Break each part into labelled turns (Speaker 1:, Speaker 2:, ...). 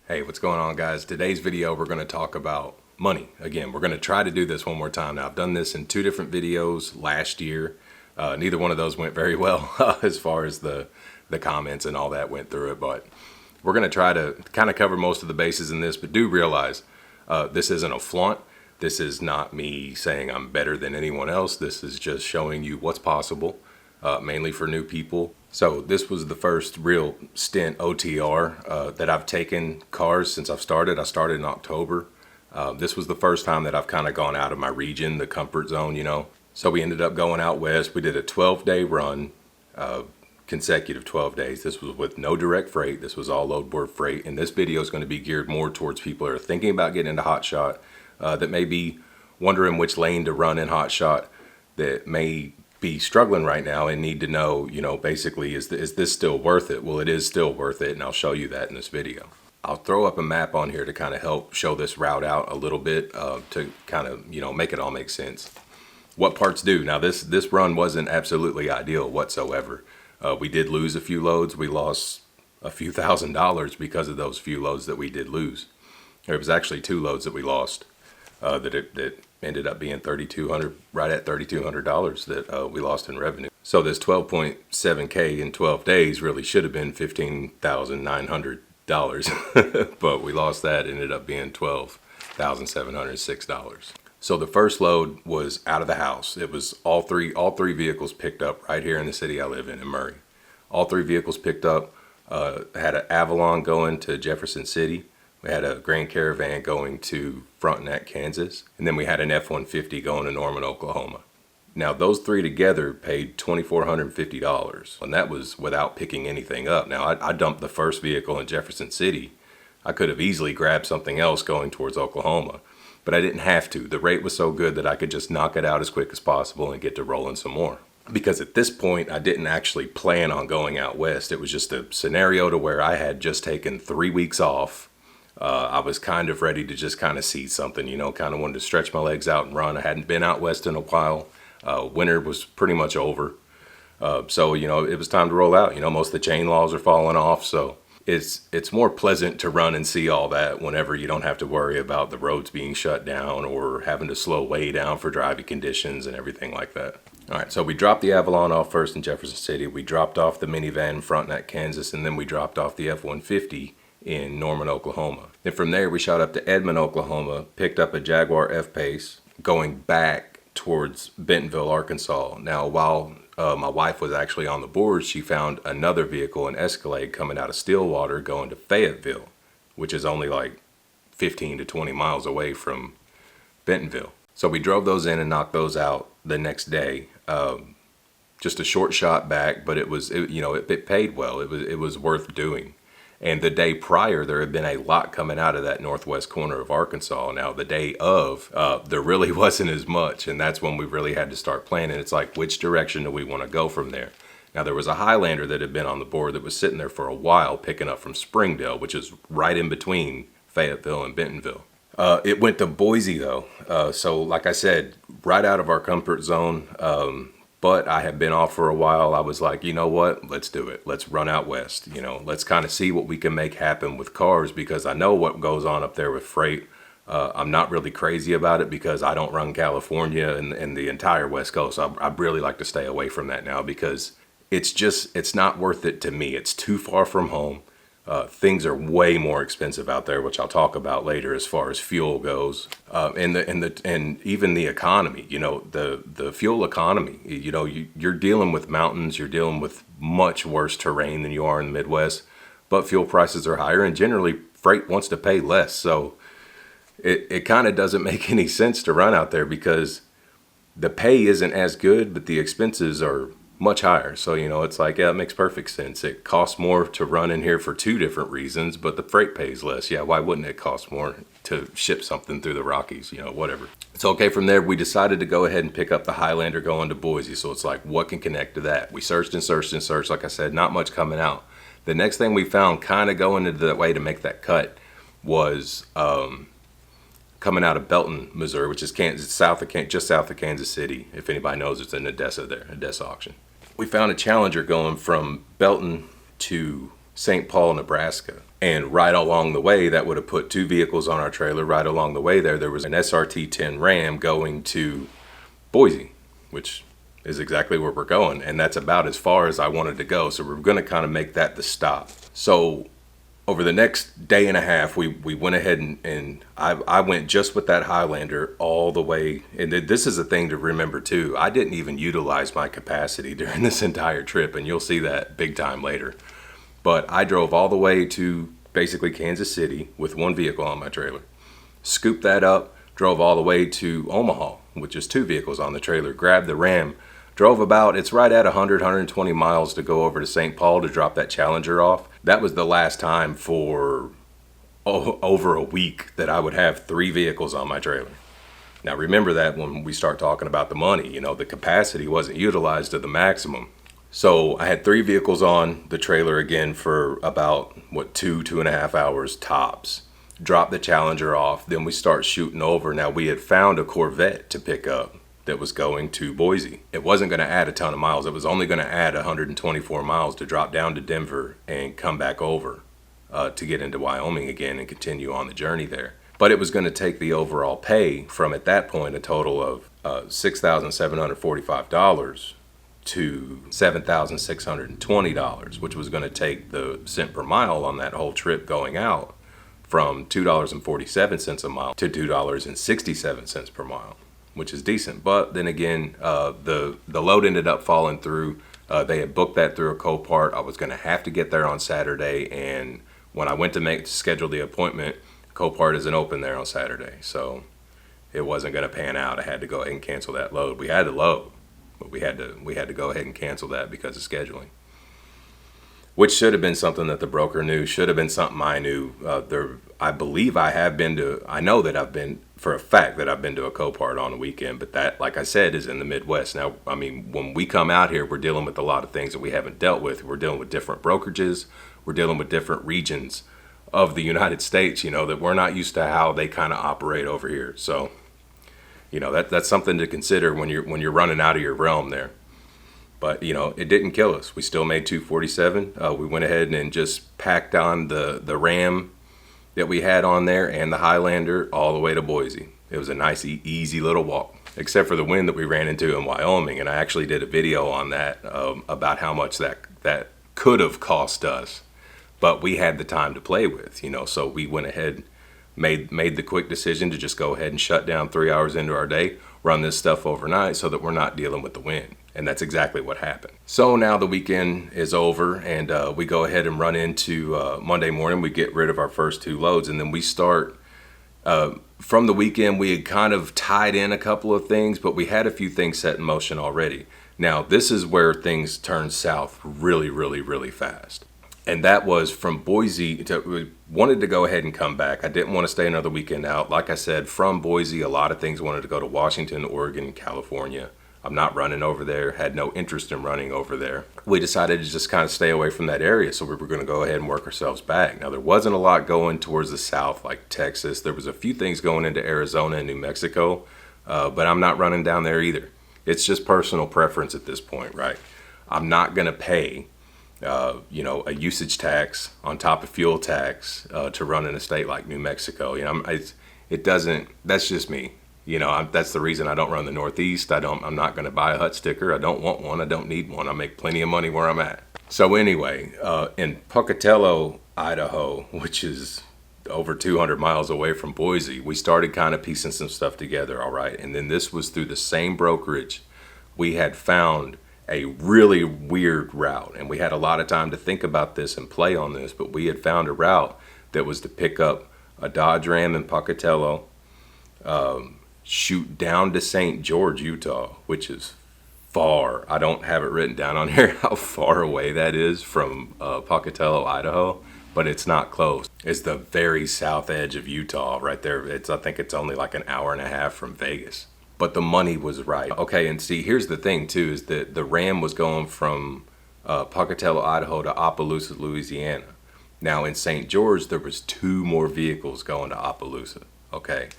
Speaker 1: Hey, what's going on, guys? Today's video, we're going to talk about money. Again, we're going to try to do this one more time. Now, I've done this in 2 different videos last year. Neither one of those went very well as far as the comments and all that went through it, but we're going to try to kind of cover most of the bases in this, but do realize this isn't a flaunt. This is not me saying I'm better than anyone else. This is just showing you what's possible, mainly for new people. So this was the first real stint OTR that I've taken cars since I've started. I started in October. This was the first time that I've kind of gone out of my region, the comfort zone, you know. So we ended up going out west. We did a 12-day run, consecutive 12 days. This was with no direct freight. This was all load board freight. And this video is going to be geared more towards people that are thinking about getting into HOTSHOT, that may be wondering which lane to run in HOTSHOT, that may be struggling right now and need to know, you know, basically, is this still worth it? Well, it is still worth it, and I'll show you that in this video. I'll throw up a map on here to kind of help show this route out a little bit, to kind of, you know, make it all make sense. What parts do? Now, this run wasn't absolutely ideal whatsoever. We did lose a few loads. We lost a few $1,000s because of those few loads that we did lose. There was actually 2 loads that we lost, that ended up being $3,200, right at $3,200 that we lost in revenue. So this 12.7K in 12 days really should have been $15,900, but we lost that. Ended up being $12,706. So the first load was out of the house. It was all three vehicles picked up right here in the city I live in Murray. All 3 vehicles picked up. Had an Avalon going to Jefferson City. We had a Grand Caravan going to Frontenac, Kansas, and then we had an F-150 going to Norman, Oklahoma. Now, those 3 together paid $2,450, and that was without picking anything up. Now, I dumped the first vehicle in Jefferson City. I could have easily grabbed something else going towards Oklahoma, but I didn't have to. The rate was so good that I could just knock it out as quick as possible and get to rolling some more. Because at this point, I didn't actually plan on going out west. It was just a scenario to where I had just taken 3 weeks off. I was kind of ready to just kind of see something, you know, kind of wanted to stretch my legs out and run. I hadn't been out west in a while. Winter was pretty much over. So, you know, it was time to roll out. You know, most of the chain laws are falling off. So it's more pleasant to run and see all that whenever you don't have to worry about the roads being shut down or having to slow way down for driving conditions and everything like that. All right, so we dropped the Avalon off first in Jefferson City. We dropped off the minivan in Frontenac, Kansas, and then we dropped off the F-150 in Norman, Oklahoma. Then from there, we shot up to Edmond, Oklahoma, picked up a Jaguar F-Pace, going back towards Bentonville, Arkansas. Now, while my wife was actually on the board, she found another vehicle, an Escalade, coming out of Stillwater, going to Fayetteville, which is only like 15 to 20 miles away from Bentonville. So we drove those in and knocked those out the next day. Just a short shot back, but it paid well. It was worth doing. And the day prior, there had been a lot coming out of that northwest corner of Arkansas. Now, the day of, there really wasn't as much, and that's when we really had to start planning. It's like, which direction do we want to go from there? Now, there was a Highlander that had been on the board that was sitting there for a while, picking up from Springdale, which is right in between Fayetteville and Bentonville. It went to Boise, though. So, like I said, right out of our comfort zone. But I had been off for a while. I was like, you know what? Let's do it. Let's run out west. You know, let's kind of see what we can make happen with cars, because I know what goes on up there with freight. I'm not really crazy about it because I don't run California and the entire West Coast. I really like to stay away from that now because it's not worth it to me. It's too far from home. Things are way more expensive out there, which I'll talk about later as far as fuel goes, and even the economy. You know, the fuel economy. You know, you're dealing with mountains, you're dealing with much worse terrain than you are in the Midwest, but fuel prices are higher, and generally freight wants to pay less. So it kind of doesn't make any sense to run out there because the pay isn't as good, but the expenses are much higher. So, you know, it's like, yeah, it makes perfect sense. It costs more to run in here for 2 different reasons, but the freight pays less. Yeah, why wouldn't it cost more to ship something through the Rockies? You know, whatever. So, okay, from there, we decided to go ahead and pick up the Highlander going to Boise. So it's like, what can connect to that? We searched and searched and searched. Like I said, not much coming out. The next thing we found kind of going into that way to make that cut was coming out of Belton, Mizer, which is Kansas, just south of Kansas City. If anybody knows, it's in Odessa there, Odessa auction. We found a Challenger going from Belton to St. Paul, Nebraska. And right along the way, that would have put 2 vehicles on our trailer. Right along the way there was an SRT-10 Ram going to Boise, which is exactly where we're going. And that's about as far as I wanted to go. So we're going to kind of make that the stop. So over the next day and a half, we went ahead and I went just with that Highlander all the way. And this is a thing to remember too. I didn't even utilize my capacity during this entire trip, and you'll see that big time later. But I drove all the way to basically Kansas City with 1 vehicle on my trailer, scooped that up, drove all the way to Omaha with just 2 vehicles on the trailer, grabbed the Ram, drove about, it's right at 120 miles to go over to St. Paul to drop that Challenger off. That was the last time for over a week that I would have 3 vehicles on my trailer. Now remember that when we start talking about the money, the capacity wasn't utilized to the maximum. So I had 3 vehicles on the trailer again for about, 2.5 hours tops. Dropped the Challenger off, then we start shooting over. Now we had found a Corvette to pick up that was going to Boise. It wasn't going to add a ton of miles. It was only going to add 124 miles to drop down to Denver and come back over to get into Wyoming again and continue on the journey there. But it was going to take the overall pay from, at that point, a total of $6,745 to $7,620, which was going to take the cent per mile on that whole trip going out from $2.47 a mile to $2.67 per mile, which is decent. But then again, the load ended up falling through. They had booked that through a Copart. I was going to have to get there on Saturday, and when I went to schedule the appointment, Copart isn't open there on Saturday, so it wasn't going to pan out. I had to go ahead and cancel that load. We had to load, but we had to go ahead and cancel that because of scheduling, which should have been something that the broker knew, should have been something I knew. I believe I know that I've been, for a fact that I've been to a Copart on a weekend, but that, like I said, is in the Midwest. Now, I mean, when we come out here, we're dealing with a lot of things that we haven't dealt with. We're dealing with different brokerages. We're dealing with different regions of the United States, that we're not used to how they kind of operate over here. So, that's something to consider when you're running out of your realm there. But, it didn't kill us. We still made 247. We went ahead and just packed on the Ram that we had on there and the Highlander all the way to Boise. It was a nice, easy little walk, except for the wind that we ran into in Wyoming. And I actually did a video on that about how much that could have cost us. But we had the time to play with, so we went ahead, made the quick decision to just go ahead and shut down 3 hours into our day, run this stuff overnight so that we're not dealing with the wind. And that's exactly what happened. So now the weekend is over, and we go ahead and run into Monday morning. We get rid of our first 2 loads, and then we start from the weekend. We had kind of tied in a couple of things, but we had a few things set in motion already. Now this is where things turn south really, really, really fast. And that was from Boise we wanted to go ahead and come back. I didn't want to stay another weekend out. Like I said, from Boise, a lot of things wanted to go to Washington, Oregon, California. I'm not running over there, had no interest in running over there. We decided to just kind of stay away from that area, so we were going to go ahead and work ourselves back. Now, there wasn't a lot going towards the south like Texas. There was a few things going into Arizona and New Mexico, but I'm not running down there either. It's just personal preference at this point, right? I'm not going to pay a usage tax on top of fuel tax to run in a state like New Mexico. That's just me. That's the reason I don't run the Northeast. I'm not going to buy a HUT sticker. I don't want one. I don't need one. I make plenty of money where I'm at. So anyway, in Pocatello, Idaho, which is over 200 miles away from Boise, we started kind of piecing some stuff together, all right? And then this was through the same brokerage. We had found a really weird route, and we had a lot of time to think about this and play on this, but we had found a route that was to pick up a Dodge Ram in Pocatello, shoot down to St. George, Utah, which is far. I don't have it written down on here how far away that is from Pocatello, Idaho, but it's not close. It's the very south edge of Utah right there. I think it's only like an hour and a half from Vegas. But the money was right. Okay, and see, here's the thing too, is that the Ram was going from Pocatello, Idaho to Opelousas, Louisiana. Now in St. George, there was 2 more vehicles going to Opelousas. Okay,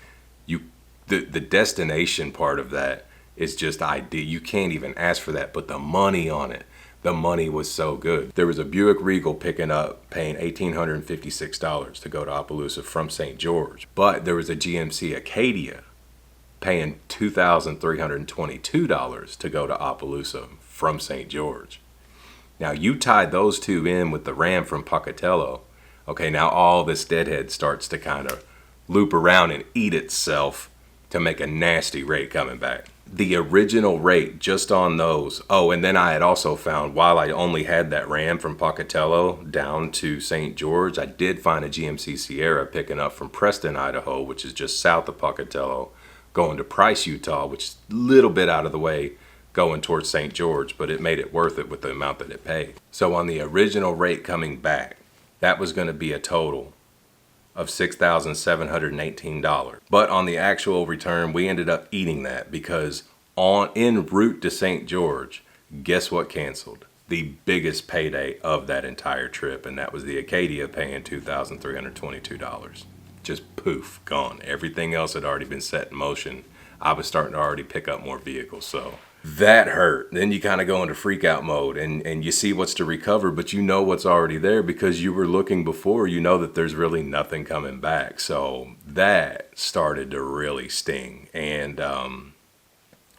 Speaker 1: the destination part of that is just ideal. You can't even ask for that, but the money on it The money was so good. There was a Buick Regal paying $1,856 to go to Opelousas from St. George. But there was a GMC Acadia paying $2,322 to go to Opelousas from St. George. Now you tie those two in with the Ram from Pocatello. Okay, now all this deadhead starts to kind of loop around and eat itself to make a nasty rate coming back. The original rate just on those. Oh, and then I had also found, while I only had that Ram from Pocatello down to St. George, I did find a GMC Sierra picking up from Preston, Idaho, which is just south of Pocatello, going to Price, Utah, which is a little bit out of the way going towards St. George, but it made it worth it with the amount that it paid. So on the original rate coming back, that was going to be a total of $6,718. But on the actual return, we ended up eating that because en route to St. George, guess what canceled? The biggest payday of that entire trip, and that was the Acadia paying $2,322. Just poof, gone. Everything else had already been set in motion. I was starting to already pick up more vehicles, so that hurt. Then you kind of go into freak out mode and you see what's to recover, but you know what's already there because you were looking before. You know that there's really nothing coming back. So that started to really sting. And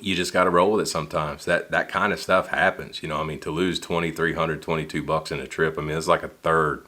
Speaker 1: you just got to roll with it sometimes. That kind of stuff happens. You know, I mean, to lose $2,322 in a trip, I mean, it's like a third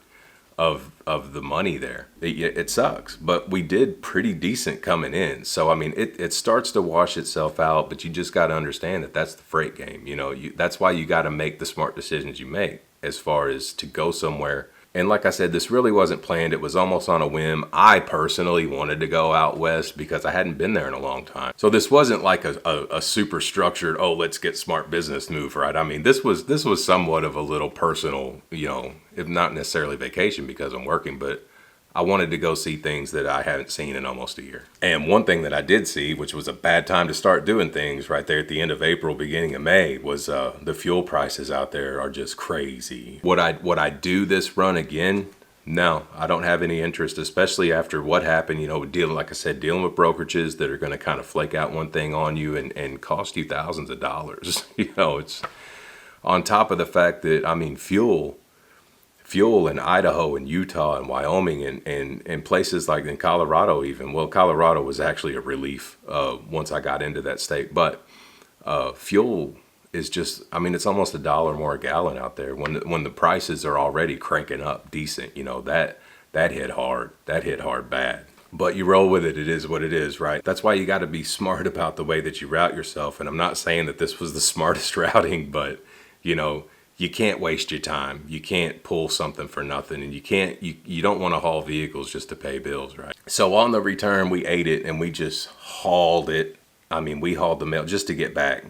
Speaker 1: of the money there. It sucks, but we did pretty decent coming in. So I mean, it starts to wash itself out, but you just got to understand that that's the freight game. You know, that's why you got to make the smart decisions you make as far as to go somewhere. And like I said, this really wasn't planned. It was almost on a whim. I personally wanted to go out west because I hadn't been there in a long time. So this wasn't like a super structured, oh, let's get smart business move, right? I mean, this was somewhat of a little personal, you know, if not necessarily vacation because I'm working, but I wanted to go see things that I haven't seen in almost a year. And one thing that I did see, which was a bad time to start doing things right there at the end of April, beginning of May, was the fuel prices out there are just crazy. Would I do this run again? No, I don't have any interest, especially after what happened, you know, dealing with brokerages that are going to kind of flake out one thing on you and cost you thousands of dollars. You know, it's on top of the fact that, I mean, fuel in Idaho and Utah and Wyoming and places like in Colorado even. Well, Colorado was actually a relief once I got into that state. But fuel is just, I mean, it's almost $1 more a gallon out there when the prices are already cranking up decent. You know, that hit hard. That hit hard bad. But you roll with it. It is what it is, right? That's why you got to be smart about the way that you route yourself. And I'm not saying that this was the smartest routing, but, you know, you can't waste your time. You can't pull something for nothing, and you don't want to haul vehicles just to pay bills, right? So on the return, we ate it and we just hauled it. I mean, we hauled the mail just to get back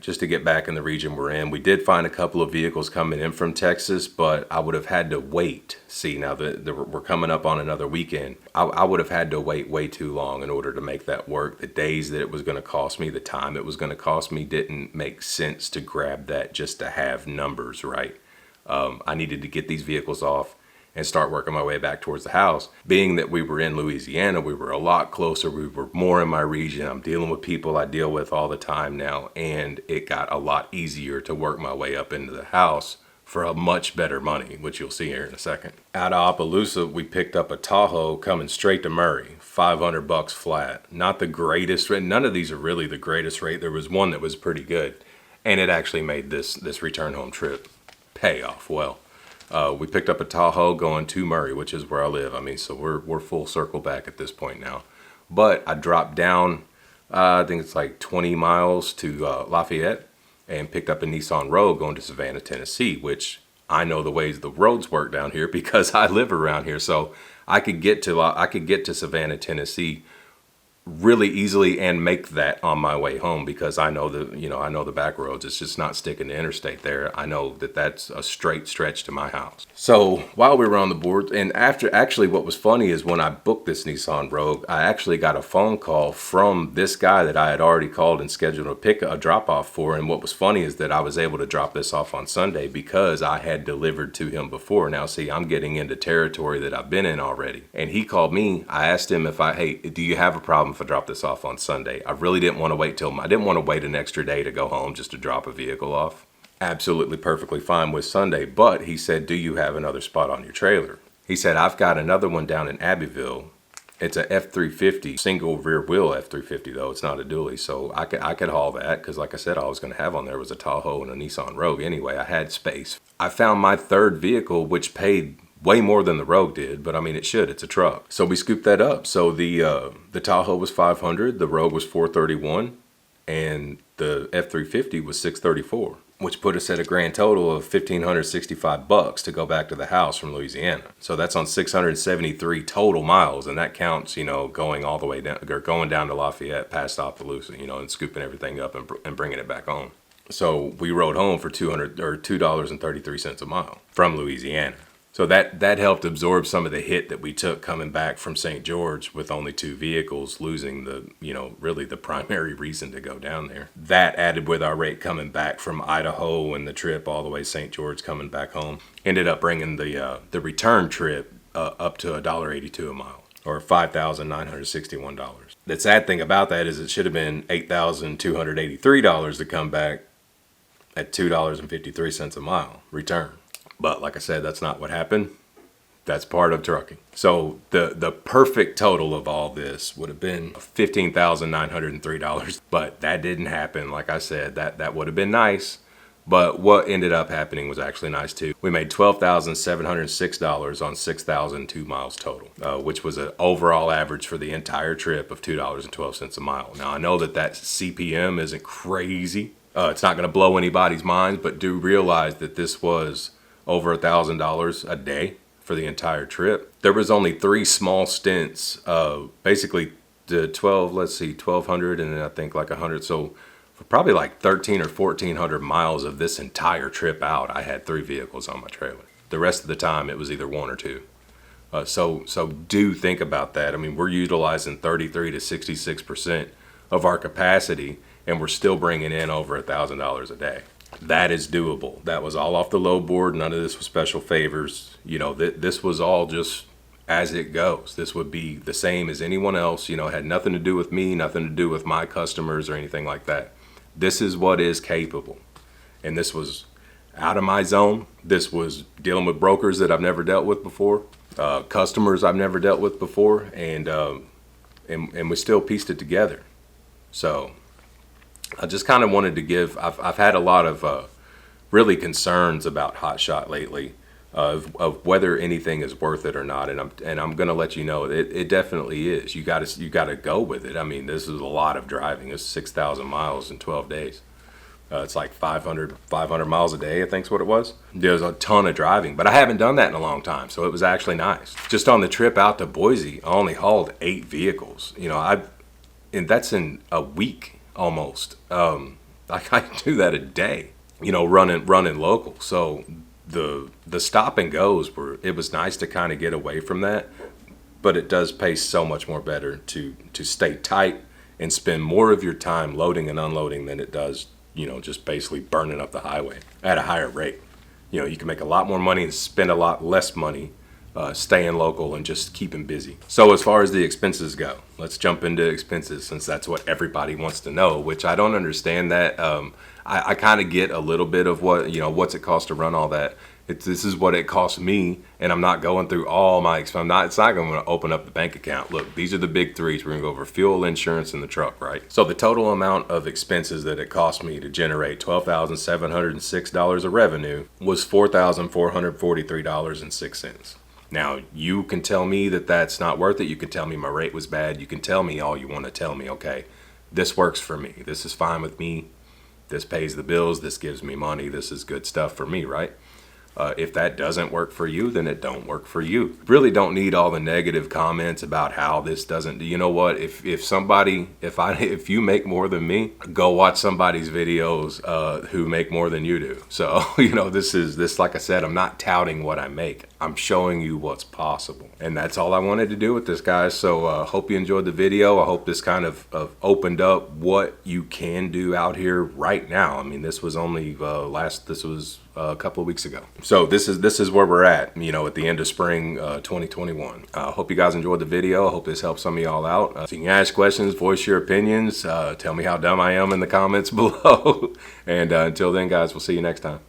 Speaker 1: in the region we're in. We did find a couple of vehicles coming in from Texas, but I would have had to wait. See, now we're coming up on another weekend. I would have had to wait way too long in order to make that work. The days that it was going to cost me, the time it was going to cost me didn't make sense to grab that just to have numbers, right? I needed to get these vehicles off and start working my way back towards the house. Being that we were in Louisiana, we were a lot closer. We were more in my region. I'm dealing with people I deal with all the time now, and it got a lot easier to work my way up into the house for a much better money, which you'll see here in a second. Out of Opelousas, we picked up a Tahoe coming straight to Murray, $500 flat. Not the greatest rate. None of these are really the greatest rate. There was one that was pretty good, and it actually made this return home trip pay off well. We picked up a Tahoe going to Murray, which is where I live. I mean, so we're full circle back at this point now. But I dropped down, I think it's like 20 miles to Lafayette, and picked up a Nissan Rogue going to Savannah, Tennessee, which I know the ways the roads work down here because I live around here. So I could get to Savannah, Tennessee really easily and make that on my way home because I know the back roads. It's just not sticking to interstate there. I know that that's a straight stretch to my house. So while we were on the board, and actually what was funny is when I booked this Nissan Rogue, I actually got a phone call from this guy that I had already called and scheduled a drop off for. And what was funny is that I was able to drop this off on Sunday because I had delivered to him before. Now see, I'm getting into territory that I've been in already. And he called me. I asked him hey, do you have a problem if I drop this off on Sunday? I really didn't want to wait an extra day to go home just to drop a vehicle off. absolutely perfectly fine with Sunday. But he said, do you have another spot on your trailer? He said, I've got another one down in Abbeville. It's a F350, single rear wheel F350 though. It's not a dually. So I could haul that because like I said, all I was going to have on there was a Tahoe and a Nissan Rogue. Anyway, I had space. I found my third vehicle, which paid way more than the Rogue did, but I mean, it should, it's a truck. So we scooped that up. So the Tahoe was 500, the Rogue was 431, and the F350 was 634, which put us at a grand total of $1,565 to go back to the house from Louisiana. So that's on 673 total miles, and that counts, going all the way down, or going down to Lafayette, past Opelousas, and scooping everything up and bringing it back home. So we rode home for $2.33 a mile from Louisiana. So that helped absorb some of the hit that we took coming back from St. George with only 2 vehicles, losing the, really the primary reason to go down there. That added with our rate coming back from Idaho and the trip all the way St. George coming back home, ended up bringing the return trip up to $1.82 a mile, or $5,961. The sad thing about that is it should have been $8,283 to come back at $2.53 a mile return. But like I said, that's not what happened. That's part of trucking. So the perfect total of all this would have been $15,903. But that didn't happen. Like I said, that would have been nice. But what ended up happening was actually nice too. We made $12,706 on 6,002 miles total, which was an overall average for the entire trip of $2.12 a mile. Now I know that CPM isn't crazy. It's not going to blow anybody's minds, but do realize that this was over $1,000 a day for the entire trip. There was only 3 small stints, basically the 1,200 and then I think like 100. So for probably like 1,300 or 1,400 miles of this entire trip out, I had 3 vehicles on my trailer. The rest of the time it was either 1 or 2. So do think about that. I mean, we're utilizing 33 to 66% of our capacity and we're still bringing in over $1,000 a day. That is doable. That was all off the load board. None of this was special favors. This was all just as it goes. This would be the same as anyone else. It had nothing to do with me, nothing to do with my customers or anything like that. This is what is capable. And this was out of my zone. This was dealing with brokers that I've never dealt with before, customers I've never dealt with before, and we still pieced it together. So I just kind of wanted to give, I've had a lot of really concerns about HOTSHOT lately, of whether anything is worth it or not, and I'm going to let you know it definitely is. You got to go with it. I mean, this is a lot of driving. It's 6,000 miles in 12 days. It's like 500 miles a day, I think's what it was. There's a ton of driving, but I haven't done that in a long time, so it was actually nice. Just on the trip out to Boise, I only hauled 8 vehicles. And that's in a week. Almost. I do that a day, running local. So the stop and goes it was nice to kind of get away from that, but it does pay so much more better to stay tight and spend more of your time loading and unloading than it does, just basically burning up the highway at a higher rate. You can make a lot more money and spend a lot less money staying local and just keeping busy. So as far as the expenses go, let's jump into expenses since that's what everybody wants to know, which I don't understand that. I kind of get a little bit of what's it cost to run all that. This is what it costs me, and I'm not going through all my expenses. It's not going to open up the bank account. Look, these are the big 3s. We're going to go over fuel, insurance, and the truck, right? So the total amount of expenses that it cost me to generate $12,706 of revenue was $4,443.06. Now, you can tell me that that's not worth it. You can tell me my rate was bad. You can tell me all you want to tell me. Okay, this works for me. This is fine with me. This pays the bills. This gives me money. This is good stuff for me, right? If that doesn't work for you, then it don't work for you. Really don't need all the negative comments about how this doesn't. You know what? If you make more than me, go watch somebody's videos who make more than you do. So this like I said, I'm not touting what I make. I'm showing you what's possible, and that's all I wanted to do with this, guys. So hope you enjoyed the video. I hope this kind of opened up what you can do out here right now. I mean, this was only a couple of weeks ago. So this is where we're at, you know, at the end of spring 2021. Hope you guys enjoyed the video. I hope this helps some of y'all out. So you can ask questions, voice your opinions, tell me how dumb I am in the comments below. And until then, guys, we'll see you next time.